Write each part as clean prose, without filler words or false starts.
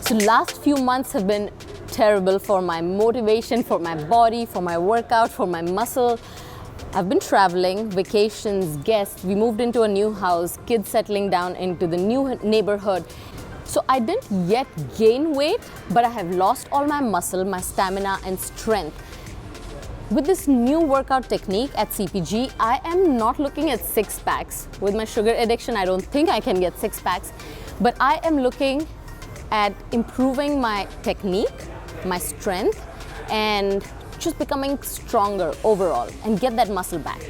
So last few months have been terrible for my motivation, for my body, for my workout, for my muscle. I've been traveling, vacations, guests, we moved into a new house, kids settling down into the new neighborhood. So I didn't yet gain weight, but I have lost all my muscle, my stamina and strength. With this new workout technique at CPG, I am not looking at six packs. With my sugar addiction, I don't think I can get six packs, but I am looking at improving my technique, my strength, and just becoming stronger overall and get that muscle back.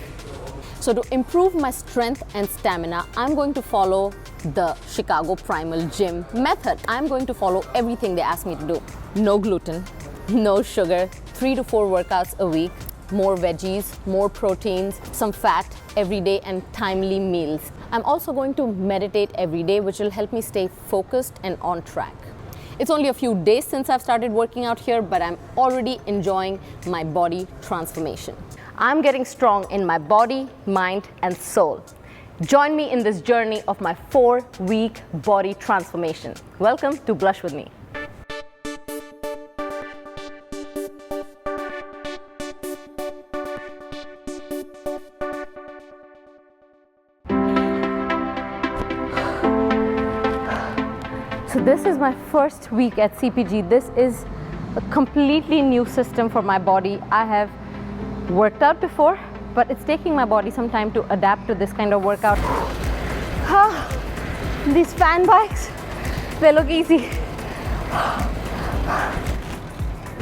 So to improve my strength and stamina, I'm going to follow the Chicago Primal Gym method. I'm going to follow everything they ask me to do. No gluten, no sugar, 3 to 4 workouts a week, more veggies, more proteins, some fat every day and timely meals. I'm also going to meditate every day, which will help me stay focused and on track. It's only a few days since I've started working out here, but I'm already enjoying my body transformation. I'm getting strong in my body, mind, and soul. Join me in this journey of my 4-week body transformation. Welcome to Blush with me. So this is my first week at CPG. This is a completely new system for my body. I have worked out before, but it's taking my body some time to adapt to this kind of workout. These fan bikes, they look easy.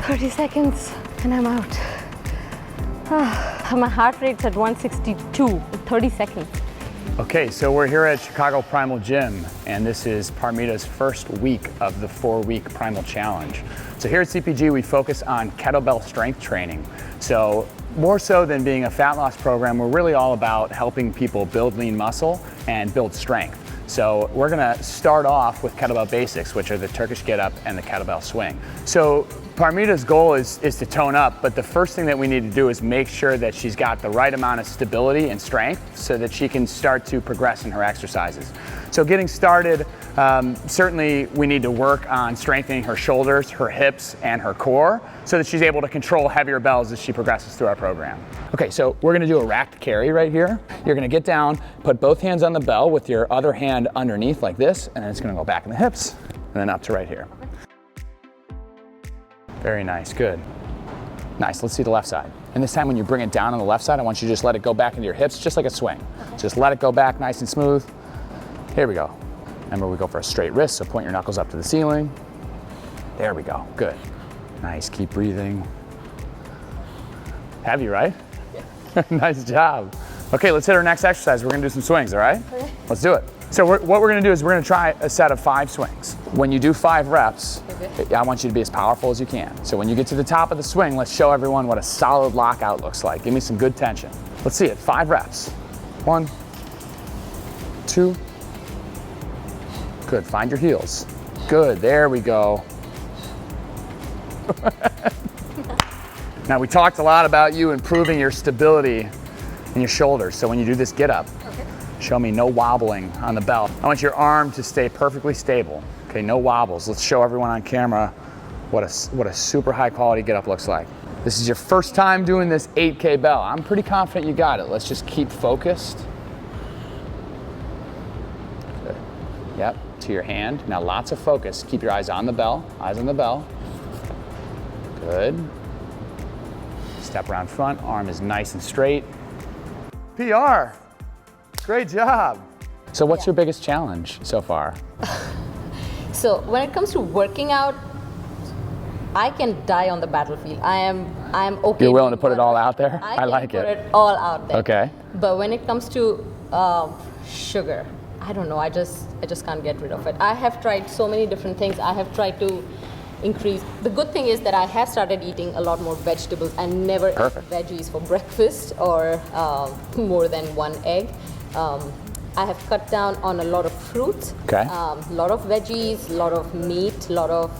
30 seconds and I'm out. My heart rate's at 162 in 30 seconds. Okay, so we're here at Chicago Primal Gym, and this is Parmita's first week of the 4-week Primal Challenge. So here at CPG, we focus on kettlebell strength training. So more so than being a fat loss program, we're really all about helping people build lean muscle and build strength. So we're gonna start off with kettlebell basics, which are the Turkish get up and the kettlebell swing. So Parmita's goal is to tone up, but the first thing that we need to do is make sure that she's got the right amount of stability and strength so that she can start to progress in her exercises. So getting started, certainly we need to work on strengthening her shoulders, her hips, and her core so that she's able to control heavier bells as she progresses through our program. Okay, so we're gonna do a racked carry right here. You're gonna get down, put both hands on the bell with your other hand underneath like this, and then it's gonna go back in the hips, and then up to right here. Very nice, good. Nice, let's see the left side. And this time when you bring it down on the left side, I want you to just let it go back into your hips, just like a swing. Okay. Just let it go back nice and smooth. Here we go. Remember, we go for a straight wrist, so point your knuckles up to the ceiling. There we go, good. Nice, keep breathing. Heavy, right? Yeah. Nice job. Okay, let's hit our next exercise. We're gonna do some swings, all right? Okay. Let's do it. So what we're gonna do is we're gonna try a set of 5 swings. When you do 5 reps, I want you to be as powerful as you can. So when you get to the top of the swing, let's show everyone what a solid lockout looks like. Give me some good tension. Let's see it, 5 reps. 1, 2, good, find your heels. Good, there we go. Now we talked a lot about you improving your stability in your shoulders. So when you do this get up, show me no wobbling on the bell. I want your arm to stay perfectly stable. Okay, no wobbles. Let's show everyone on camera what a super high quality get up looks like. This is your first time doing this 8K bell. I'm pretty confident you got it. Let's just keep focused. Good. Yep, to your hand. Now lots of focus. Keep your eyes on the bell, eyes on the bell. Good. Step around front, arm is nice and straight. PR, great job. So what's your biggest challenge so far? So when it comes to working out, I can die on the battlefield. I am okay. You're willing to put it all out there? I like it. Put it all out there. Okay. But when it comes to sugar, I don't know. I just can't get rid of it. I have tried so many different things. I have tried to increase. The good thing is that I have started eating a lot more vegetables. I never eat veggies for breakfast or more than 1 egg. I have cut down on a lot of fruits, a lot of veggies, a lot of meat, a lot of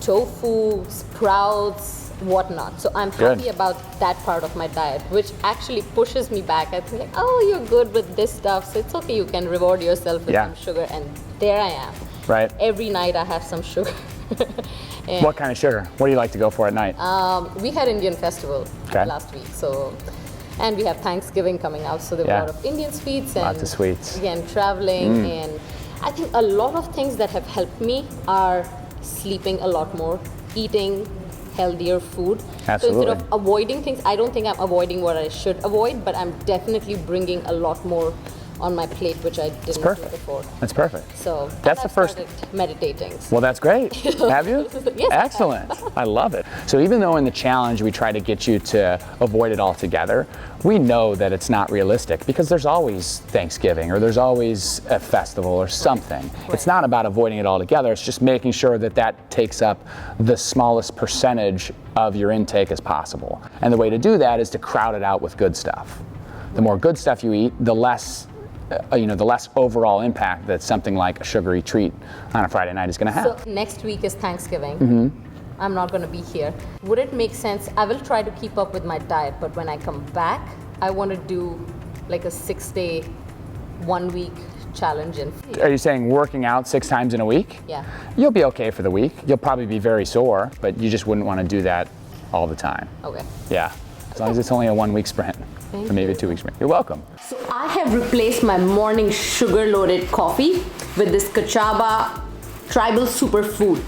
tofu, sprouts, whatnot. So I'm happy about that part of my diet, which actually pushes me back. I feel like, oh, you're good with this stuff, so it's okay, you can reward yourself with some sugar, and there I am. right? Every night I have some sugar. What kind of sugar? What do you like to go for at night? We had Indian festival last week, so, and we have Thanksgiving coming out, so there were a lot of Indian sweets and lots of sweets. Again, traveling, and I think a lot of things that have helped me are sleeping a lot more, eating healthier food. Absolutely. So instead of avoiding things, I don't think I'm avoiding what I should avoid, but I'm definitely bringing a lot more on my plate, which I didn't do before. That's perfect. So that's the first. Meditating. Well, that's great. Have you? Yes. Excellent. I love it. So even though in the challenge we try to get you to avoid it altogether, we know that it's not realistic because there's always Thanksgiving or there's always a festival or something. Right. It's not about avoiding it altogether. It's just making sure that that takes up the smallest percentage of your intake as possible. And the way to do that is to crowd it out with good stuff. The more good stuff you eat, the less the less overall impact that something like a sugary treat on a Friday night is going to have. So next week is Thanksgiving. I'm not going to be here. Would it make sense? I will try to keep up with my diet, but when I come back, I want to do like a 6-day, 1-week challenge. Are you saying working out 6 times in a week? Yeah. You'll be okay for the week. You'll probably be very sore, but you just wouldn't want to do that all the time. Okay. Yeah. As long as it's only a 1-week sprint. Or maybe a 2-week sprint. You're welcome. So I have replaced my morning sugar-loaded coffee with this KACHAVA Tribal Superfood.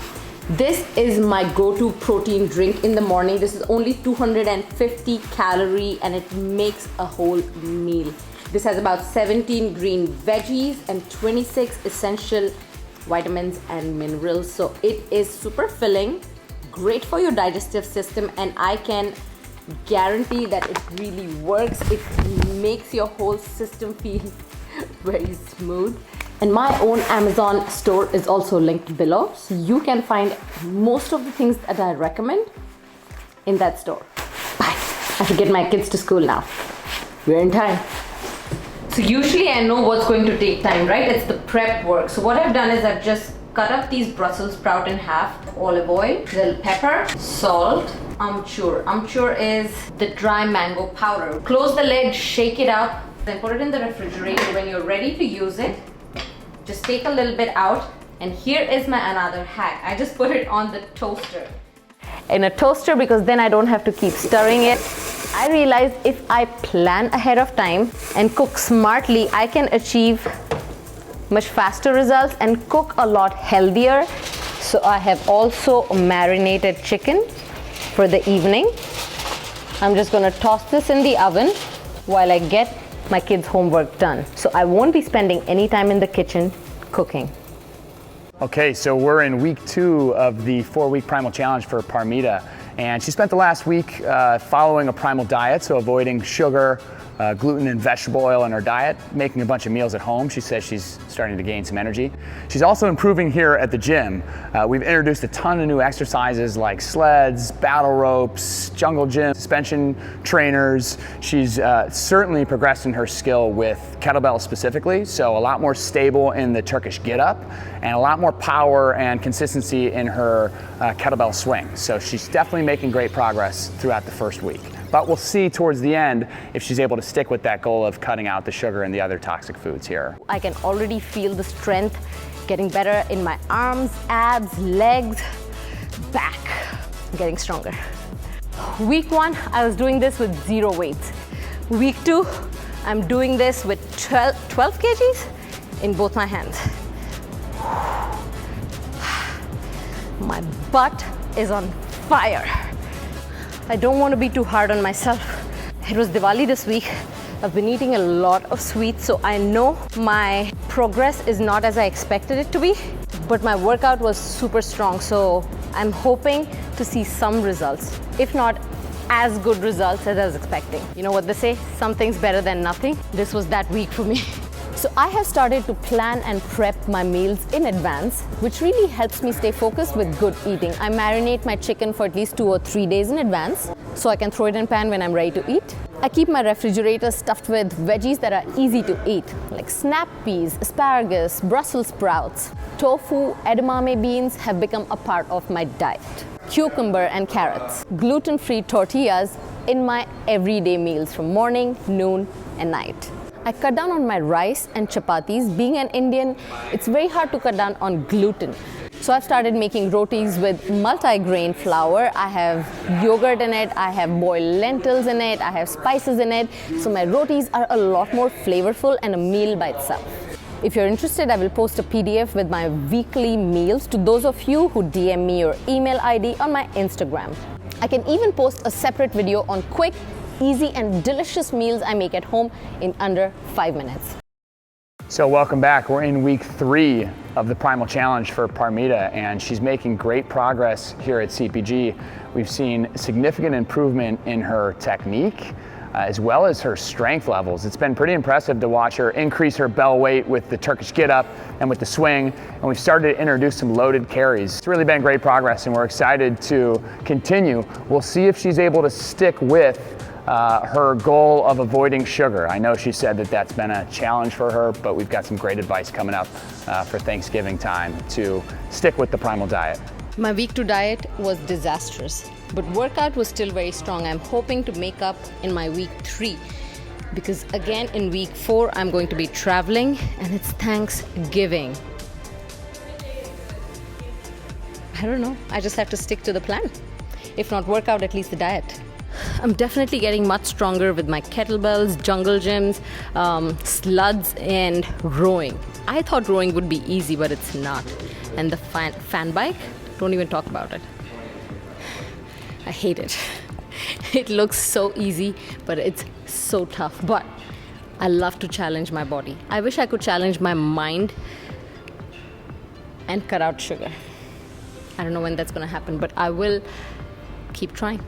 This is my go-to protein drink in the morning. This is only 250 calories and it makes a whole meal. This has about 17 green veggies and 26 essential vitamins and minerals. So it is super filling, great for your digestive system, and I can guarantee that it really works. It makes your whole system feel very smooth. And my own Amazon store is also linked below, so you can find most of the things that I recommend in that store. Bye. I have to get my kids to school now. We're in time. So usually I know what's going to take time, right? It's the prep work. So what I've done is I've just cut up these Brussels sprout in half, olive oil, little pepper, salt, Amchur. Amchur is the dry mango powder. Close the lid, shake it up, then put it in the refrigerator. When you're ready to use it, just take a little bit out. And here is my another hack. I just put it on the toaster. In a toaster, because then I don't have to keep stirring it. I realized if I plan ahead of time and cook smartly, I can achieve much faster results and cook a lot healthier. So I have also marinated chicken for the evening. I'm just gonna toss this in the oven while I get my kids' homework done. So I won't be spending any time in the kitchen cooking. Okay, so we're in week 2 of the 4-week primal challenge for Parmita. And she spent the last week following a primal diet, so avoiding sugar, gluten and vegetable oil in her diet, making a bunch of meals at home. She says she's starting to gain some energy. She's also improving here at the gym. We've introduced a ton of new exercises like sleds, battle ropes, jungle gym, suspension trainers. She's certainly progressed in her skill with kettlebell specifically, so a lot more stable in the Turkish get-up and a lot more power and consistency in her kettlebell swing. So she's definitely making great progress throughout the first week. But we'll see towards the end if she's able to stick with that goal of cutting out the sugar and the other toxic foods here. I can already feel the strength getting better in my arms, abs, legs, back. I'm getting stronger. Week 1, I was doing this with 0 weights. Week 2, I'm doing this with 12 kgs in both my hands. My butt is on fire. I don't want to be too hard on myself. It was Diwali this week. I've been eating a lot of sweets, so I know my progress is not as I expected it to be, but my workout was super strong, so I'm hoping to see some results, if not as good results as I was expecting. You know what they say, something's better than nothing. This was that week for me. So I have started to plan and prep my meals in advance, which really helps me stay focused with good eating. I marinate my chicken for at least 2 or 3 days in advance, so I can throw it in pan when I'm ready to eat. I keep my refrigerator stuffed with veggies that are easy to eat, like snap peas, asparagus, Brussels sprouts. Tofu, edamame beans have become a part of my diet. Cucumber and carrots. Gluten-free tortillas in my everyday meals from morning, noon, and night. I cut down on my rice and chapatis. Being an Indian, it's very hard to cut down on gluten. So I've started making rotis with multi-grain flour. I have yogurt in it, I have boiled lentils in it, I have spices in it. So my rotis are a lot more flavorful and a meal by itself. If you're interested, I will post a PDF with my weekly meals to those of you who DM me your email ID on my Instagram. I can even post a separate video on quick, easy and delicious meals I make at home in under 5 minutes. So welcome back. We're in week 3 of the Primal Challenge for Parmita, and she's making great progress here at CPG. We've seen significant improvement in her technique, as well as her strength levels. It's been pretty impressive to watch her increase her bell weight with the Turkish get up and with the swing, and we've started to introduce some loaded carries. It's really been great progress, and we're excited to continue. We'll see if she's able to stick with her goal of avoiding sugar. I know she said that that's been a challenge for her, but we've got some great advice coming up for Thanksgiving time to stick with the primal diet. My week 2 diet was disastrous, but workout was still very strong. I'm hoping to make up in my week 3 because again in week 4 I'm going to be traveling and it's Thanksgiving. I don't know, I just have to stick to the plan. If not workout, at least the diet. I'm definitely getting much stronger with my kettlebells, jungle gyms, sluds, and rowing. I thought rowing would be easy, but it's not. And the fan bike, don't even talk about it. I hate it. It looks so easy, but it's so tough. But I love to challenge my body. I wish I could challenge my mind and cut out sugar. I don't know when that's gonna happen, but I will keep trying.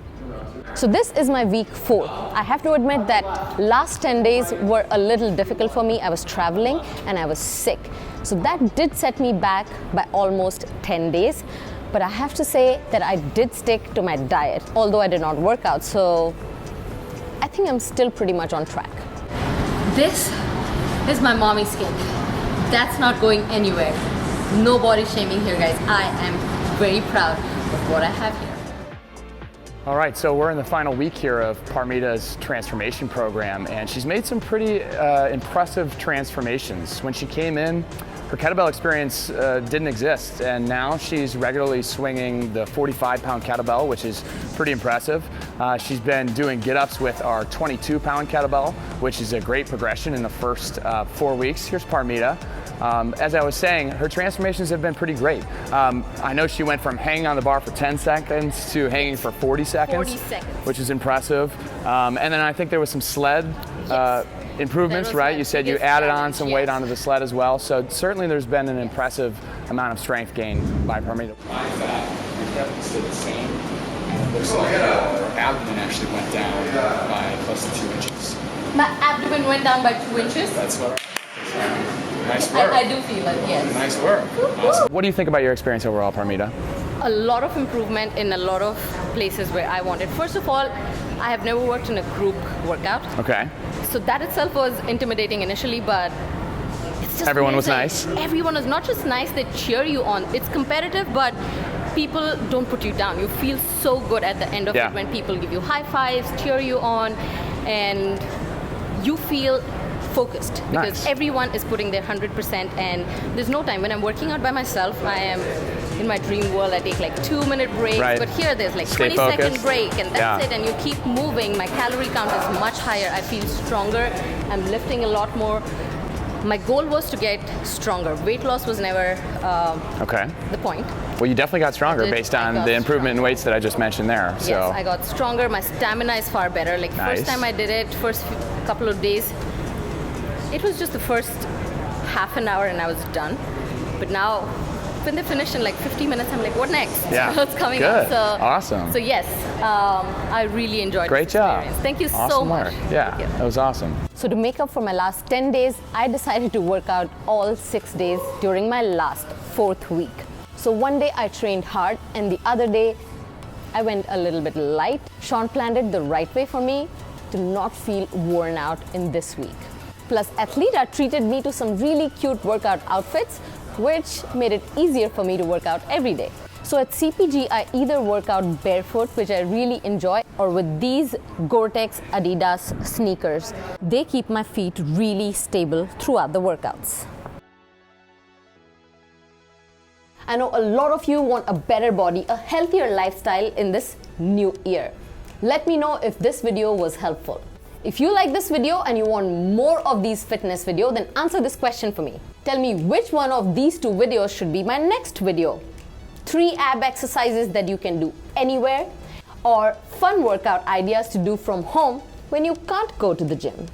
So this is my week 4. I have to admit that last 10 days were a little difficult for me. I was traveling and I was sick. So that did set me back by almost 10 days. But I have to say that I did stick to my diet, although I did not work out. So I think I'm still pretty much on track. This is my mommy skin. That's not going anywhere. No body shaming here, guys. I am very proud of what I have here. All right, so we're in the final week here of Parmita's transformation program, and she's made some pretty impressive transformations. When she came in, her kettlebell experience didn't exist, and now she's regularly swinging the 45-pound kettlebell, which is pretty impressive. She's been doing get-ups with our 22-pound kettlebell, which is a great progression in the first 4 weeks. Here's Parmita. As I was saying, her transformations have been pretty great. I know she went from hanging on the bar for 10 seconds to hanging for 40 seconds, which is impressive. And then I think there was some sled improvements, right? You said you added on some weight onto the sled as well. So certainly there's been an impressive amount of strength gain by Parmita. My fat, your definitely stayed the same. It looks like her abdomen actually went down by close to 2 inches. My abdomen went down by 2 inches? That's what Nice work. I do feel it, yes. Nice work. Awesome. What do you think about your experience overall, Parmita? A lot of improvement in a lot of places where I wanted. First of all, I have never worked in a group workout. Okay. So that itself was intimidating initially, but it's just everyone amazing. was nice? Everyone was not just nice, they cheer you on. It's competitive, but people don't put you down. You feel so good at the end of it when people give you high fives, cheer you on, and you feel focused because everyone is putting their 100% and there's no time. When I'm working out by myself, I am in my dream world. I take like 2-minute breaks, but here there's like 20-second break and that's it, and you keep moving. My calorie count is much higher. I feel stronger. I'm lifting a lot more. My goal was to get stronger. Weight loss was never the point. Well, you definitely got stronger based on the improvement in weights that I just mentioned there. So. Yes, I got stronger. My stamina is far better. Like first time I did it, first couple of days, it was just the first half an hour and I was done. But now, when they finish in like 50 minutes, I'm like, what next? Yeah, what's coming good. up? So, awesome. So yes, I really enjoyed Great this job. experience. Thank you awesome so work. much. Yeah, that was awesome. So to make up for my last 10 days, I decided to work out all 6 days during my last 4th week. So one day I trained hard and the other day I went a little bit light. Sean planned it the right way for me to not feel worn out in this week. Plus, Athleta treated me to some really cute workout outfits, which made it easier for me to work out every day. So at CPG, I either work out barefoot, which I really enjoy, or with these Gore-Tex Adidas sneakers. They keep my feet really stable throughout the workouts. I know a lot of you want a better body, a healthier lifestyle in this new year. Let me know if this video was helpful. If you like this video and you want more of these fitness videos, then answer this question for me. Tell me which one of these two videos should be my next video. 3 ab exercises that you can do anywhere, or fun workout ideas to do from home when you can't go to the gym.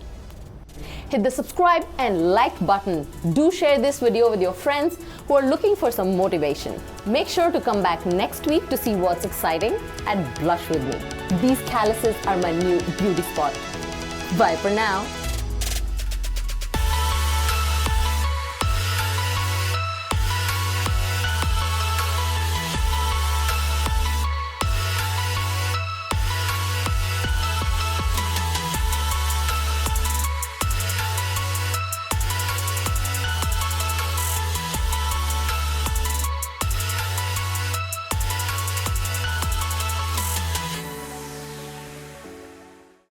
Hit the subscribe and like button. Do share this video with your friends who are looking for some motivation. Make sure to come back next week to see what's exciting and blush with me. These calluses are my new beauty spot. Bye for now.